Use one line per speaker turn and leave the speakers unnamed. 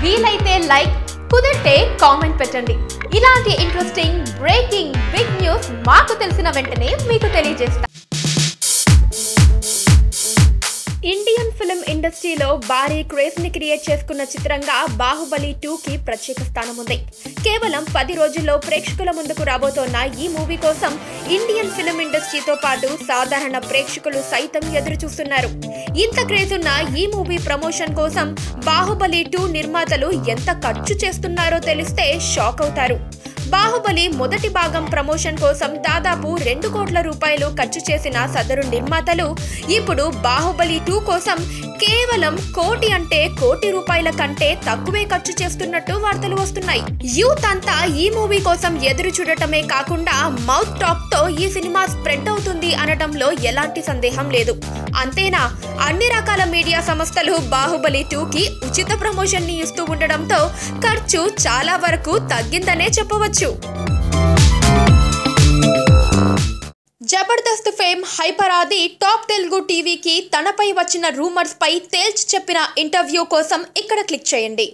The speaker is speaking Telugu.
వీలైతే లైక్, కుదిరితే కామెంట్ పెట్టండి. ఇలాంటి ఇంట్రెస్టింగ్ బ్రేకింగ్ బిగ్ న్యూస్ మాకు తెలిసిన వెంటనే మీకు తెలియజేస్తాం. ఇండియన్ ఫిల్మ్ ఇండస్ట్రీలో భారీ క్రేజ్ ని క్రియేట్ చేసుకున్న చిత్రంగా బాహుబలి 2కి ప్రత్యేక స్థానం ఉంది. కేవలం 10 రోజుల్లో ప్రేక్షకుల ముందుకు రాబోతోన్న ఈ మూవీ కోసం ఇండియన్ ఫిల్మ్ ఇండస్ట్రీతో పాటు సాధారణ ప్రేక్షకులు సైతం ఎదురు చూస్తున్నారు. ఇంత క్రేజ్ ఉన్న ఈ మూవీ ప్రమోషన్ కోసం బాహుబలి 2 నిర్మాతలు ఎంత ఖర్చు చేస్తున్నారో తెలిస్తే షాక్ అవుతారు. బాహుబలి మొదటి భాగం ప్రమోషన్ కోసం దాదాపు 2 కోట్ల రూపాయలు ఖర్చు చేసిన సదరు నిర్మాతలు ఇప్పుడు బాహుబలి 2 కోసం కేవలం కోటి అంటే కోటి రూపాయల కంటే తక్కువే ఖర్చు చేస్తున్నట్టు వార్తలు వస్తున్నాయి. యూత్ అంతా ఈ మూవీ కోసం ఎదురు చూడటమే కాకుండా మౌత్ టాక్ తో ఈ సినిమా స్ప్రెడ్ అవుతుంది అనడంలో ఎలాంటి సందేహం లేదు. అంతేనా, అన్ని రకాల మీడియా సంస్థలు బాహుబలి 2కి ఉచిత ప్రమోషన్ ని ఇస్తూ ఉండడంతో ఖర్చు చాలా వరకు తగ్గిందనే చెప్పవచ్చు. జబర్దస్త్ ఫేమ్ హైపర్ ఆది టాప్ తెలుగు టీవీకి తనపై వచ్చిన రూమర్స్ పై తేల్చి చెప్పిన ఇంటర్వ్యూ కోసం ఇక్కడ క్లిక్ చేయండి.